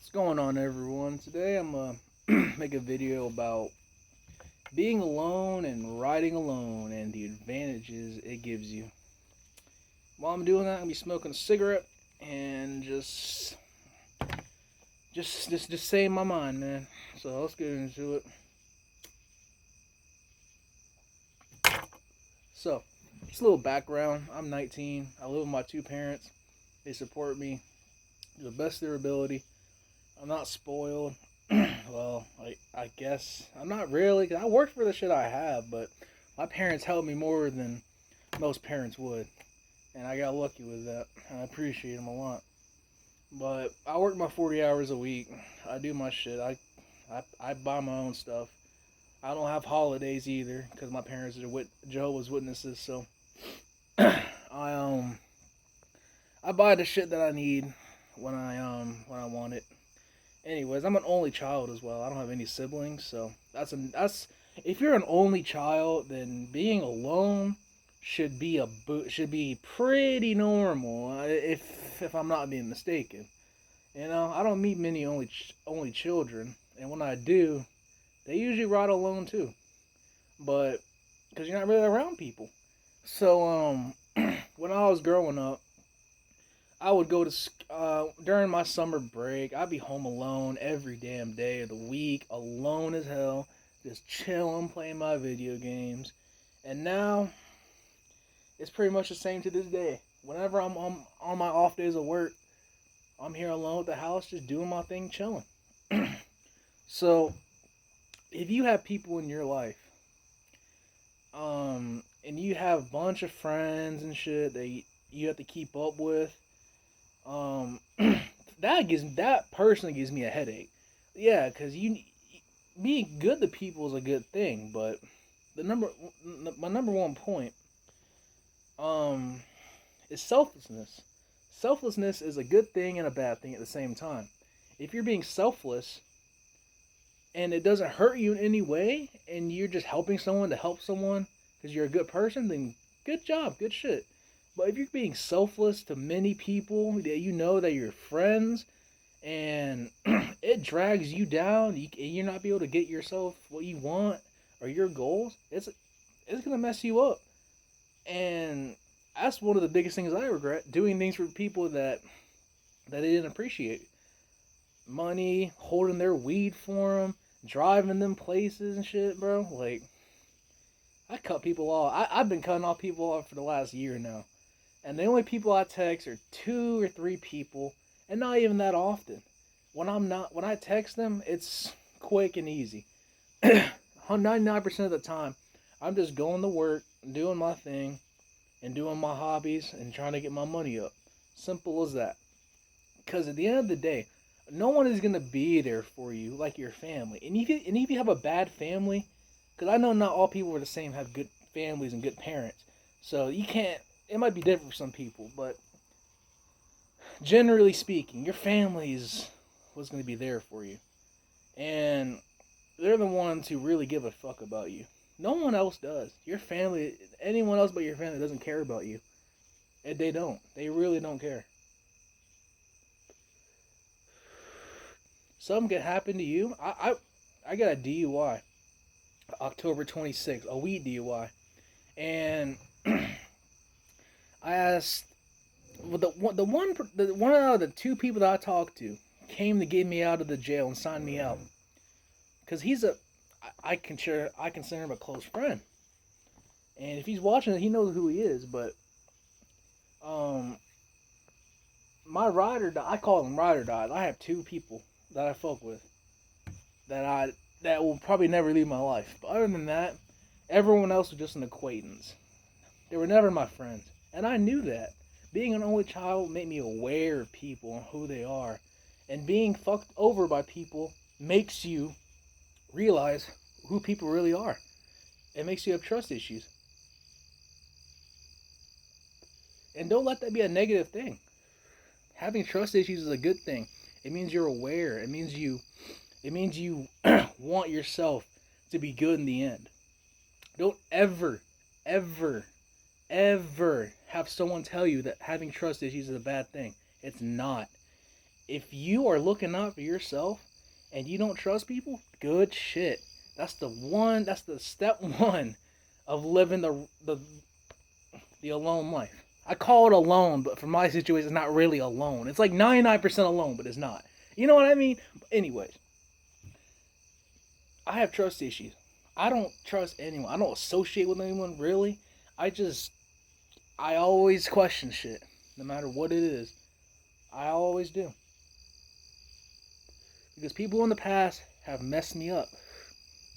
What's going on, everyone? Today I'm gonna make a video about being alone and riding alone and the advantages it gives you. While I'm doing that, I'm gonna be smoking a cigarette and just saying my mind, man. So let's get into it. So, just a little background. I'm 19. I live with my two parents. They support me to the best of their ability. I'm not spoiled. Well, I guess I'm not really. 'Cause I work for the shit I have, but my parents helped me more than most parents would, and I got lucky with that. And I appreciate them a lot. But I work my 40 hours a week. I do my shit. I buy my own stuff. I don't have holidays either because my parents are Jehovah's Witnesses. So I I buy the shit that I need when I want it. Anyways, I'm an only child as well. I don't have any siblings, so that's if you're an only child, then being alone should be pretty normal. If I'm not being mistaken, I don't meet many only children, and when I do, they usually ride alone too. But because you're not really around people, so when I was growing up, I would go to during my summer break. I'd be home alone every damn day of the week, alone as hell, just chilling, playing my video games. And now it's pretty much the same to this day. Whenever I'm on my off days of work, I'm here alone at the house, just doing my thing, chilling. So if you have people in your life, and you have a bunch of friends and shit that you have to keep up with, um, that personally gives me a headache. Yeah, because you being good to people is a good thing, but the number my number one point um is selflessness. Selflessness is a good thing and a bad thing at the same time. If you're being selfless and it doesn't hurt you in any way, and you're just helping someone to help someone because you're a good person, then good job, good shit. But if you're being selfless to many people that you know that you're friends, and it drags you down, you're not be able to get yourself what you want or your goals, it's gonna mess you up. And that's one of the biggest things I regret, doing things for people that they didn't appreciate. Money, holding their weed for them, driving them places and shit, bro. Like, I cut people off. I've been cutting off people off for the last year now. And the only people I text are two or three people, and not even that often. When I text them, it's quick and easy. 99% of the time, I'm just going to work, doing my thing, and doing my hobbies, and trying to get my money up. Simple as that. Because at the end of the day, no one is gonna be there for you like your family. And if you have a bad family, because I know not all people are the same, have good families and good parents. So you can't. It might be different for some people, but generally speaking, your family is what's gonna be there for you, and they're the ones who really give a fuck about you. No one else does. Your family, anyone else but your family, doesn't care about you. And they don't. They really don't care. Something could happen to you. I got a DUI, October 26th, a weed DUI, and I asked, well, the one out of the two people that I talked to came to get me out of the jail and sign me out, because I consider him a close friend, and if he's watching it, he knows who he is. But um, my ride or die, I call them ride or die. I have two people that I fuck with that will probably never leave my life. But other than that, everyone else was just an acquaintance. They were never my friends, and I knew that. Being an only child made me aware of people and who they are, and being fucked over by people makes you realize who people really are. It makes you have trust issues, and don't let that be a negative thing. Having trust issues is a good thing. It means you're aware. It means you want yourself to be good in the end. Don't ever, ever have someone tell you that having trust issues is a bad thing. It's not. If you are looking out for yourself and you don't trust people, good shit. That's the step one of living the alone life. I call it alone, but for my situation, it's not really alone. It's like 99% alone, but it's not. You know what I mean? Anyways, I have trust issues. I don't trust anyone. I don't associate with anyone really. I just, I always question shit, no matter what it is. I always do. Because people in the past have messed me up.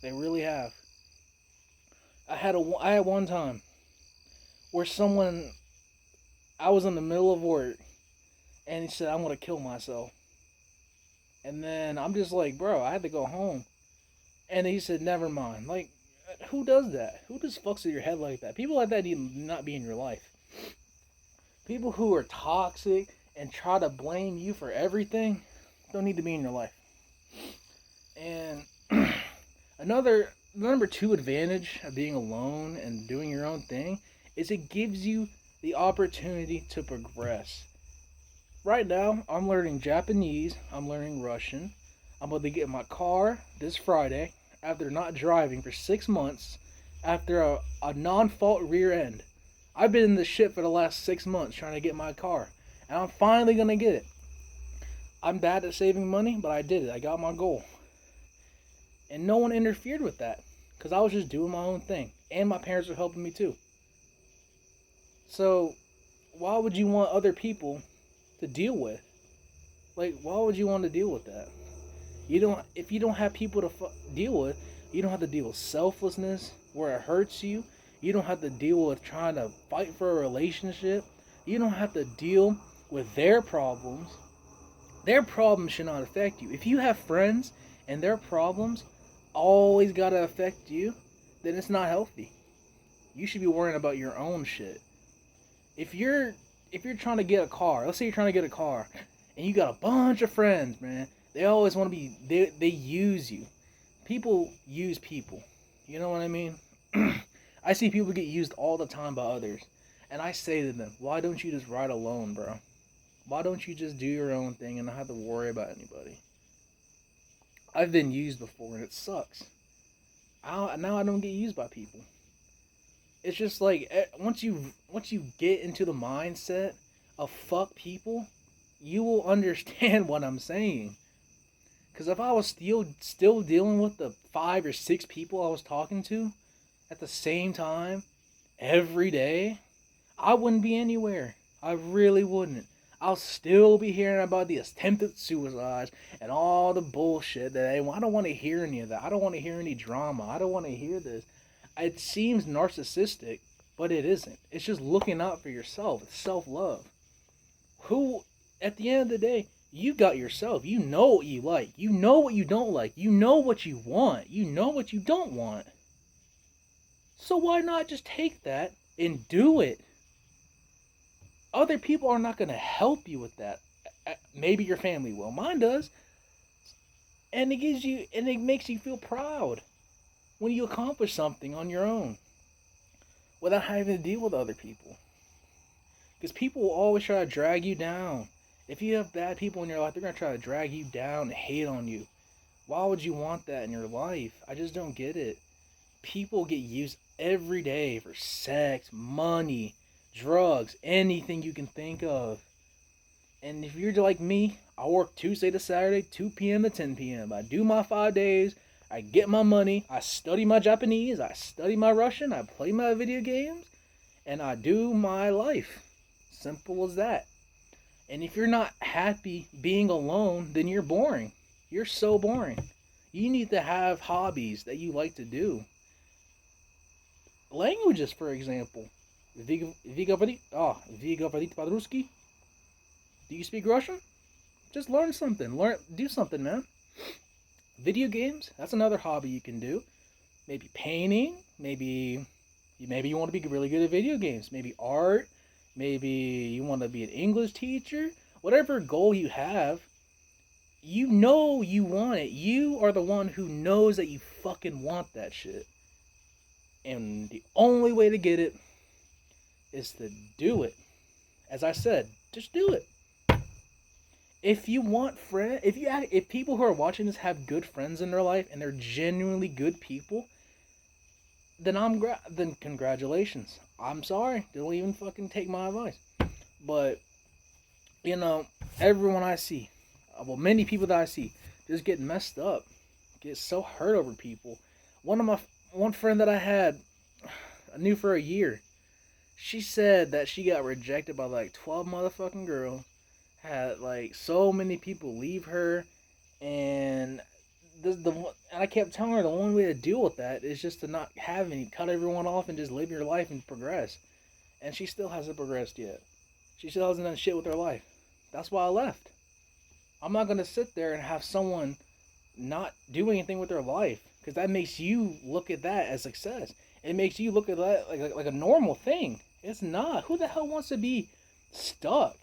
They really have. I had one time where someone, I was in the middle of work and he said, I'm going to kill myself. And then I'm just like, bro, I had to go home. And he said, never mind. Like, who does that? Who just fucks with your head like that? People like that need to not be in your life. People who are toxic and try to blame you for everything don't need to be in your life. And another number two advantage of being alone and doing your own thing is it gives you the opportunity to progress. Right now, I'm learning Japanese, I'm learning Russian. I'm about to get my car this Friday after not driving for 6 months after a non fault rear end. I've been in this shit for the last 6 months trying to get my car, and I'm finally gonna get it. I'm bad at saving money, but I did it. I got my goal. And no one interfered with that because I was just doing my own thing, and my parents were helping me too. So, why would you want other people to deal with? Like, why would you want to deal with that? You don't. If you don't have people to deal with, you don't have to deal with selflessness where it hurts you. You don't have to deal with trying to fight for a relationship. You don't have to deal with their problems. Their problems should not affect you. If you have friends and their problems always gotta affect you, then it's not healthy. You should be worrying about your own shit. If you're trying to get a car, let's say you're trying to get a car, and you got a bunch of friends, man. They always want to be. They use you. People use people. You know what I mean? I see people get used all the time by others, and I say to them, "Why don't you just ride alone, bro? Why don't you just do your own thing and not have to worry about anybody?" I've been used before, and it sucks. Now I don't get used by people. It's just like once you get into the mindset of fuck people, you will understand what I'm saying. Because if I was still dealing with the 5 or 6 people I was talking to at the same time every day, I wouldn't be anywhere. I really wouldn't. I'll still be hearing about the attempted suicides and all the bullshit that I don't want to hear any of that. I don't want to hear any drama. I don't want to hear this. It seems narcissistic, but it isn't. It's just looking out for yourself. It's self-love. Who, at the end of the day, you got yourself. You know what you like. You know what you don't like. You know what you want. You know what you don't want. So why not just take that and do it? Other people are not going to help you with that. Maybe your family will. Mine does. And it makes you feel proud when you accomplish something on your own without having to deal with other people. Because people will always try to drag you down. If you have bad people in your life, they're going to try to drag you down and hate on you. Why would you want that in your life? I just don't get it. People get used every day for sex, money, drugs, anything you can think of. And if you're like me, I work Tuesday to Saturday, 2 p.m. to 10 p.m. I do my 5 days. I get my money. I study my Japanese. I study my Russian. I play my video games. And I do my life. Simple as that. And if you're not happy being alone, then you're boring. You're so boring. You need to have hobbies that you like to do. Languages, for example. Do you speak Russian? Just learn something. Do something, man. Video games, that's another hobby you can do. Maybe painting, maybe you want to be really good at video games. Maybe art, maybe you want to be an English teacher. Whatever goal you have, you know you want it. You are the one who knows that you fucking want that shit. And the only way to get it is to do it. As I said, just do it. If you want friend, if people who are watching this have good friends in their life and they're genuinely good people, then congratulations. I'm sorry, don't even fucking take my advice. But you know, everyone I see, well, many people that I see, just get messed up, get so hurt over people. One friend that I knew for a year. She said that she got rejected by like 12 motherfucking girls, had like so many people leave her, and and I kept telling her the only way to deal with that is just to not have any, cut everyone off and just live your life and progress. And she still hasn't progressed yet. She still hasn't done shit with her life. That's why I left. I'm not gonna sit there and have someone not do anything with their life because that makes you look at that as success. It makes you look at that like a normal thing. It's not. Who the hell wants to be stuck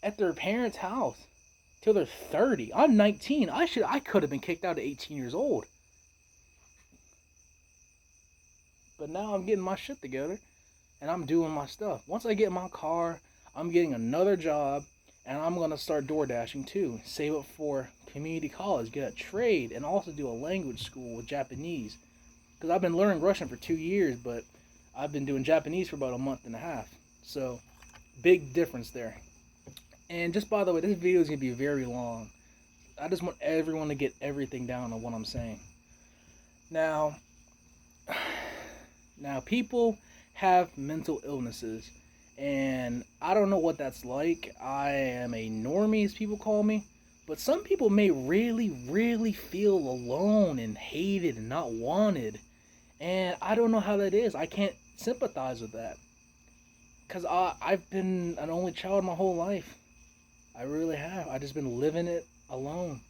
at their parents' house till they're 30? I'm 19. I could have been kicked out at 18 years old. But now I'm getting my shit together and I'm doing my stuff. Once I get my car, I'm getting another job and I'm gonna start door dashing too. Save up for community college, get a trade, and also do a language school with Japanese. Because I've been learning Russian for 2 years, but I've been doing Japanese for about a month and a half. So, big difference there. And just by the way, this video is gonna be very long. I just want everyone to get everything down on what I'm saying. Now, people have mental illnesses, and I don't know what that's like. I am a normie, as people call me, but some people may really, really feel alone and hated and not wanted, and I don't know how that is. I can't sympathize with that, because I've been an only child my whole life. I really have. I just been living it alone.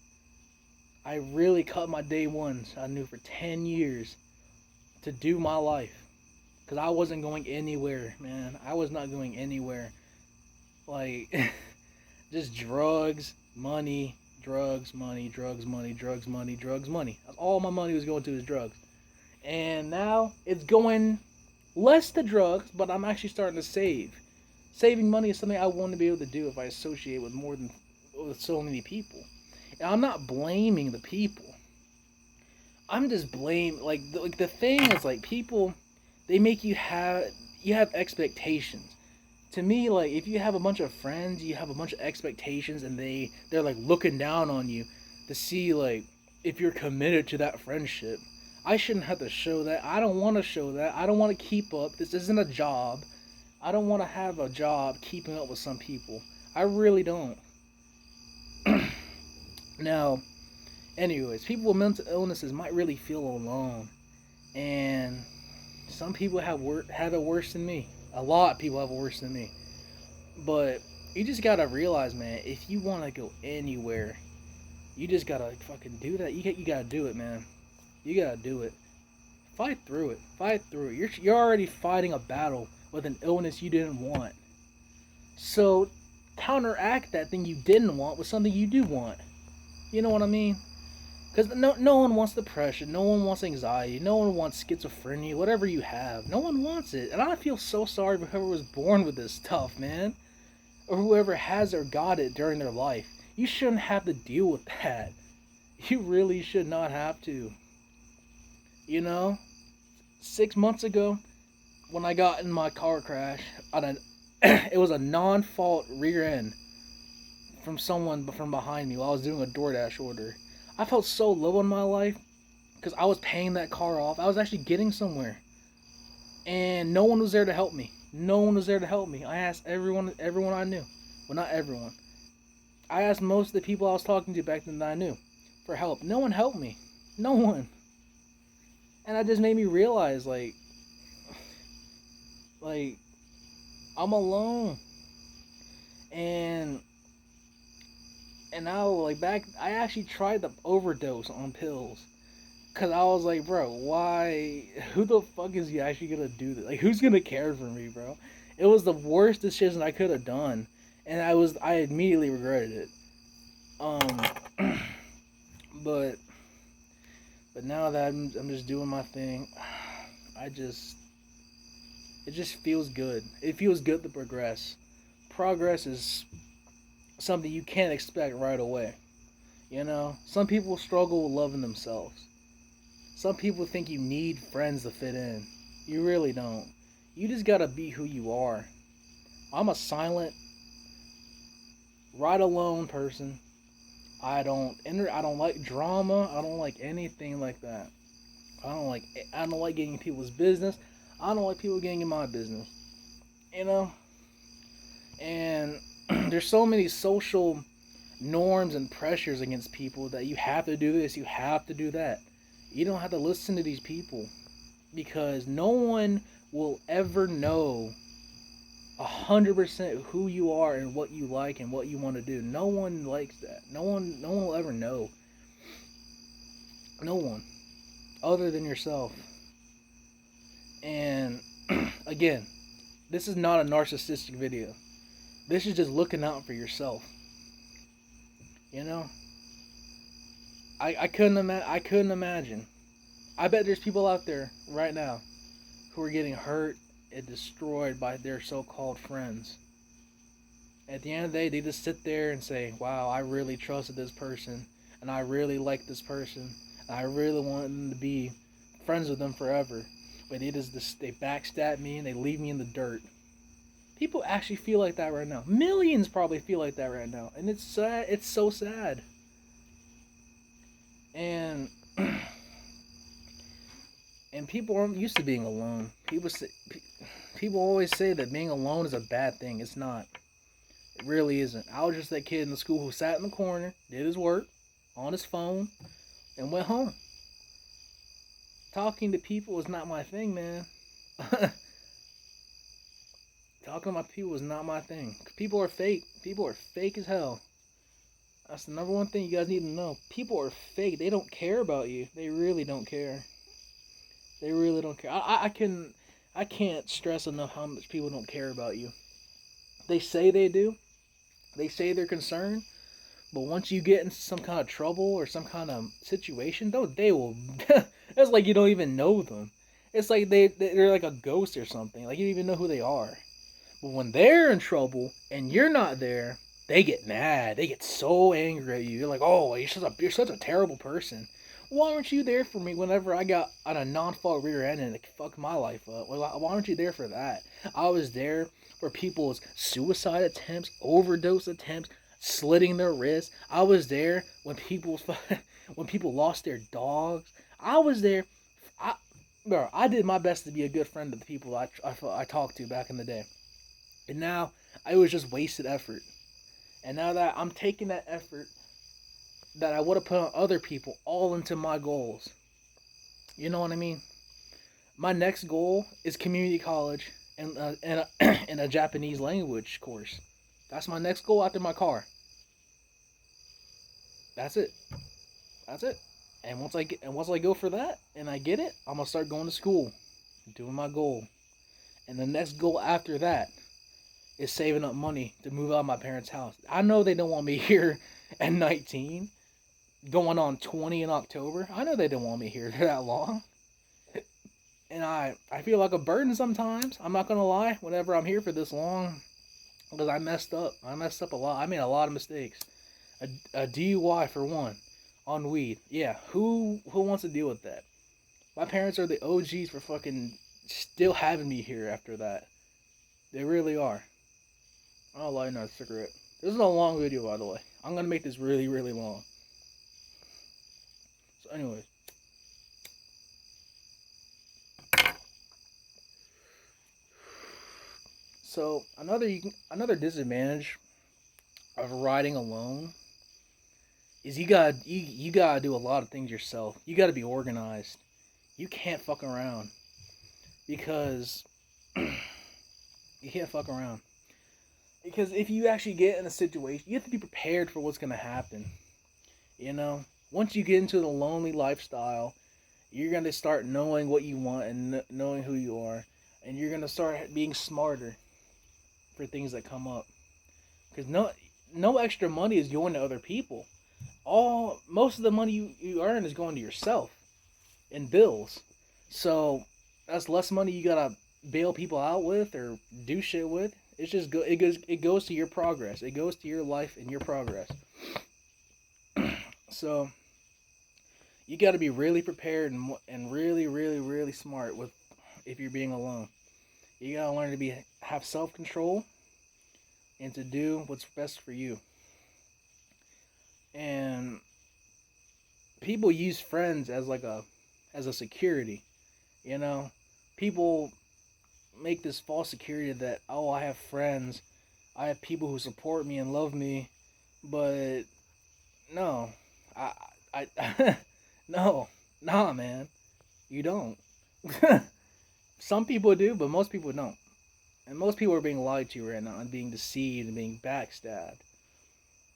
I really cut my day ones I knew for 10 years to do my life. Because I wasn't going anywhere, man. I was not going anywhere. Like, just drugs, money, drugs, money, drugs, money, drugs, money, drugs, money. All my money was going to is drugs. And now it's going less to drugs, but I'm actually starting to save. Saving money is something I want to be able to do if I associate with so many people. And I'm not blaming the people. I'm just like the thing is like people, they make you have expectations. To me, like if you have a bunch of friends, you have a bunch of expectations, and they're like looking down on you to see like if you're committed to that friendship. I shouldn't have to show that. I don't want to show that. I don't want to keep up. This isn't a job. I don't want to have a job keeping up with some people. I really don't. Now, anyways, people with mental illnesses might really feel alone, and some people have it worse than me. A lot of people have it worse than me. But you just gotta realize, man, if you want to go anywhere, you just gotta fucking do that. You gotta do it, man. You gotta do it. Fight through it. Fight through it. You're already fighting a battle with an illness you didn't want. So counteract that thing you didn't want with something you do want. You know what I mean? Because no one wants depression, no one wants anxiety, no one wants schizophrenia, whatever you have. No one wants it. And I feel so sorry for whoever was born with this stuff, man. Or whoever has or got it during their life. You shouldn't have to deal with that. You really should not have to. You know? 6 months ago, when I got in my car crash, it was a non-fault rear end from someone from behind me while I was doing a DoorDash order. I felt so low in my life because I was paying that car off. I was actually getting somewhere, and no one was there to help me. No one was there to help me. I asked everyone I knew. Well, not everyone. I asked most of the people I was talking to back then that I knew for help. No one helped me. No one. And that just made me realize, like I'm alone. And now, like, I actually tried to overdose on pills. Because I was like, bro, why? Who the fuck is he actually going to do this? Like, who's going to care for me, bro? It was the worst decision I could have done. And I immediately regretted it. But now that I'm just doing my thing, it just feels good. It feels good to progress. Progress is something you can't expect right away. Some people struggle with loving themselves. Some people think you need friends to fit in. You really don't. You just gotta be who you are. I'm a silent, right alone person. I don't like drama. I don't like anything like that. I don't like I don't like getting in people's business. I don't like people getting in my business. You know? And there's so many social norms and pressures against people that you have to do this, you have to do that. You don't have to listen to these people because no one will ever know 100% who you are and what you like and what you want to do. No one likes that. No one will ever know. No one other than yourself. And again, this is not a narcissistic video. This is just looking out for yourself. You know, I couldn't imagine. I bet there's people out there right now who are getting hurt and destroyed by their so-called friends. At the end of the day, they just sit there and say, "Wow, I really trusted this person, and I really like this person, and I really want them to be friends with them forever." But they backstab me and they leave me in the dirt. People actually feel like that right now. Millions probably feel like that right now, and it's sad. It's so sad. And and people aren't used to being alone. People always say that being alone is a bad thing. It's not. It really isn't. I was just that kid in the school who sat in the corner, did his work on his phone, and went home. Talking to people is not my thing, man. Talking to my people is not my thing. People are fake. People are fake as hell. That's the number one thing you guys need to know. People are fake. They don't care about you. They really don't care. They really don't care. I can't stress enough how much people don't care about you. They say they do. They say they're concerned. But once you get into some kind of trouble or some kind of situation, though, they will. It's like you don't even know them. It's like they're like a ghost or something. Like you don't even know who they are. But when they're in trouble and you're not there, they get mad. They get so angry at you. You're like, "Oh, you're such a terrible person. Why weren't you there for me whenever I got on a non-fault rear end and it fucked my life up? Why weren't you there for that? I was there for people's suicide attempts, overdose attempts, slitting their wrists. I was there when when people lost their dogs. I was there. I did my best to be a good friend to the people I talked to back in the day. And now it was just wasted effort. And now that I'm taking that effort that I would have put on other people all into my goals. You know what I mean? My next goal is community college and a Japanese language course. That's my next goal after my car. That's it. That's it. And once I go for that and I get it, I'm gonna start going to school, doing my goal. And the next goal after that is saving up money to move out of my parents' house. I know they don't want me here at 19, going on 20 in October. I know they don't want me here that long. And I feel like a burden sometimes. I'm not gonna lie. Whenever I'm here for this long, because I messed up. I messed up a lot. I made a lot of mistakes. A DUI for one, on weed. Yeah, who wants to deal with that? My parents are the OGs for fucking still having me here after that. They really are. I'll light another cigarette. This is a long video, by the way. I'm gonna make this really, really long. So, anyways. So another disadvantage of riding alone is you gotta do a lot of things yourself. You gotta be organized. You can't fuck around because you can't fuck around. Because if you actually get in a situation, you have to be prepared for what's gonna happen. You know, once you get into the lonely lifestyle, you're gonna start knowing what you want and knowing who you are, and you're gonna start being smarter for things that come up. Because no extra money is going to other people. Most of the money you earn is going to yourself in bills. So that's less money you gotta bail people out with or do shit with. It's just it goes to your progress. It goes to your life and your progress. So you got to be really prepared and really really really smart with if you're being alone. You got to learn to be have self-control and to do what's best for you. And people use friends as like a security, you know? People make this false security that, oh, I have friends, I have people who support me and love me, but no, I no, nah, man, you don't. Some people do, but most people don't. And most people are being lied to right now and being deceived and being backstabbed.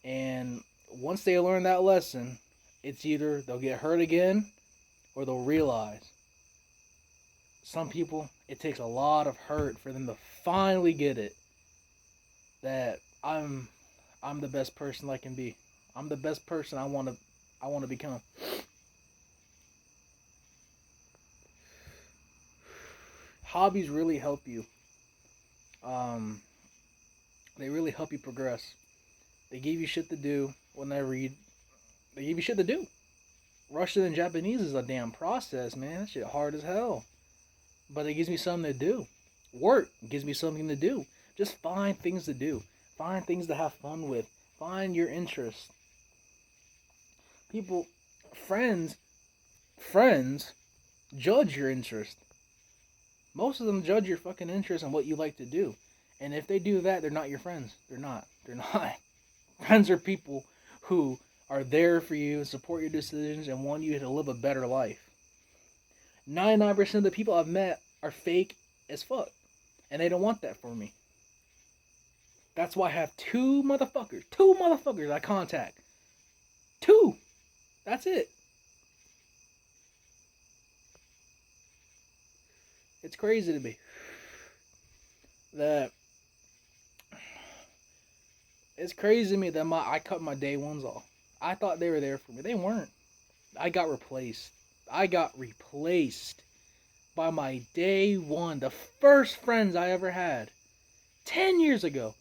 And once they learn that lesson, it's either they'll get hurt again or they'll realize. Some people, it takes a lot of hurt for them to finally get it that I'm the best person I can be. I'm the best person I want to become. Hobbies really help you. Um, they really help you progress. They give you shit to do whenever you. They give you shit to do. Russian and Japanese is a damn process, man. That shit hard as hell. But it gives me something to do. Work gives me something to do. Just find things to do. Find things to have fun with. Find your interests. People, friends, friends judge your interest. Most of them judge your fucking interest and what you like to do. And if they do that, they're not your friends. They're not. They're not. Friends are people who are there for you, support your decisions, and want you to live a better life. 99% of the people I've met are fake as fuck. And they don't want that for me. That's why I have two motherfuckers I contact. Two. That's it. It's crazy to me that I cut my day ones off. I thought they were there for me. They weren't. I got replaced. I got replaced by my day one, the first friends I ever had. 10 years ago.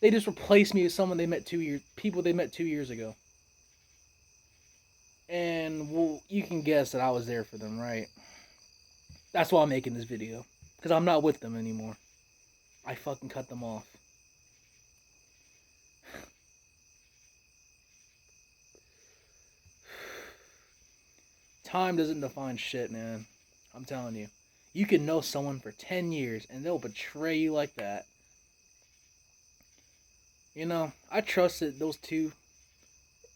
They just replaced me with someone people they met 2 years ago. And well, you can guess that I was there for them, right? That's why I'm making this video. Because I'm not with them anymore. I fucking cut them off. Time doesn't define shit, man. I'm telling you. You can know someone for 10 years and they'll betray you like that. You know, I trusted those two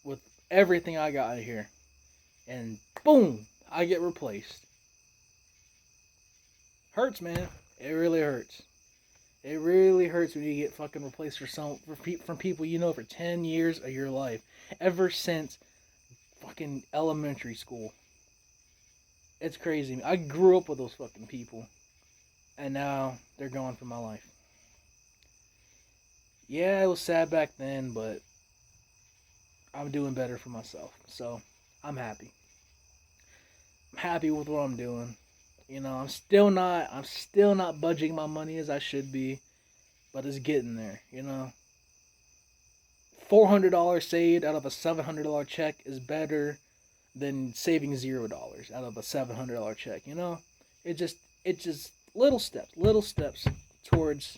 with everything I got out here. And boom, I get replaced. Hurts, man. It really hurts. It really hurts when you get fucking replaced from people you know for 10 years of your life. Ever since fucking elementary school. It's crazy. I grew up with those fucking people. And now they're gone from my life. Yeah, it was sad back then, but I'm doing better for myself. So, I'm happy. I'm happy with what I'm doing. You know, I'm still not budging my money as I should be, but it's getting there, you know. $400 saved out of a $700 check is better than saving $0 out of a $700 check, you know? It just little steps towards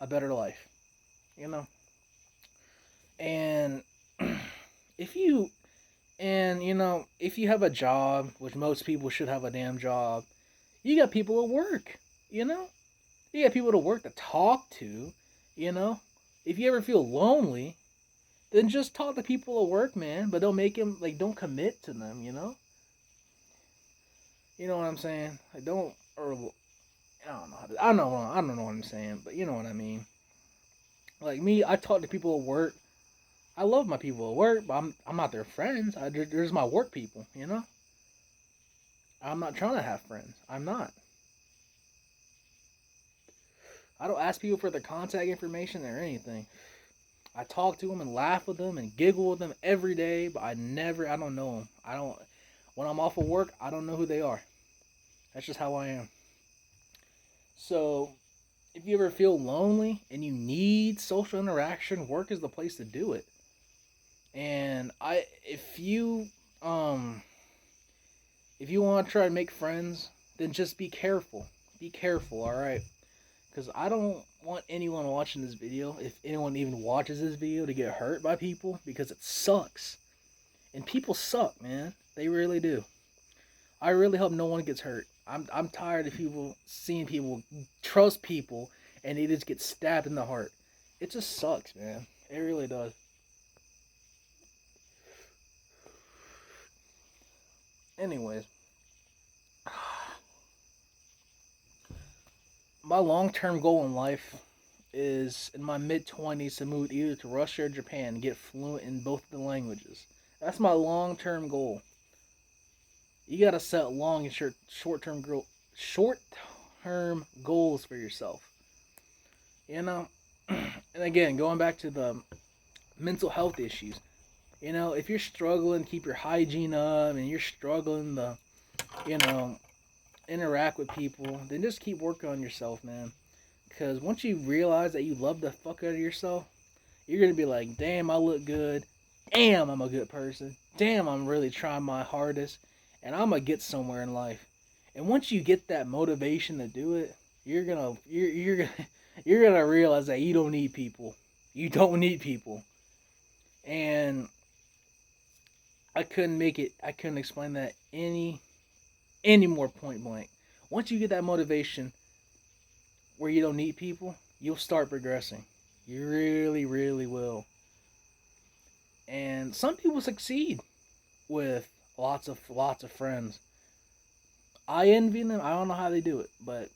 a better life, you know? And if you if you have a job, which most people should have a damn job, you got people at work, you know? You got people to work to talk to, you know? If you ever feel lonely, then just talk to people at work, man. But don't commit to them, you know? You know what I'm saying? Like, I don't know. I don't know what I'm saying, but you know what I mean. Like me, I talk to people at work. I love my people at work, but I'm not their friends. There's my work people, you know? I'm not trying to have friends. I'm not. I don't ask people for their contact information or anything. I talk to them and laugh with them and giggle with them every day, but I don't know them. When I'm off of work, I don't know who they are. That's just how I am. So, if you ever feel lonely and you need social interaction, work is the place to do it. And um if you want to try to make friends, then just be careful. Be careful, all right? Because I don't want anyone watching this video, if anyone even watches this video, to get hurt by people because it sucks. And people suck, man. They really do. I really hope no one gets hurt. I'm tired of people seeing people trust people and they just get stabbed in the heart. It just sucks, man. It really does. Anyways, my long term goal in life is in my mid 20s to move either to Russia or Japan and get fluent in both of the languages. That's my long term goal. You gotta set long and short term goals for yourself. You know, and again, going back to the mental health issues. If you're struggling to keep your hygiene up and you're struggling to, you know, interact with people, then just keep working on yourself, man. Because once you realize that you love the fuck out of yourself, you're gonna be like, damn, I look good. Damn, I'm a good person. Damn, I'm really trying my hardest, and I'm gonna get somewhere in life. And once you get that motivation to do it, you're gonna you're gonna realize that you don't need people. You don't need people. And I couldn't make it. I couldn't explain that any more point blank. Once you get that motivation where you don't need people, you'll start progressing. You really, really will. And some people succeed with lots of friends. I envy them. I don't know how they do it, but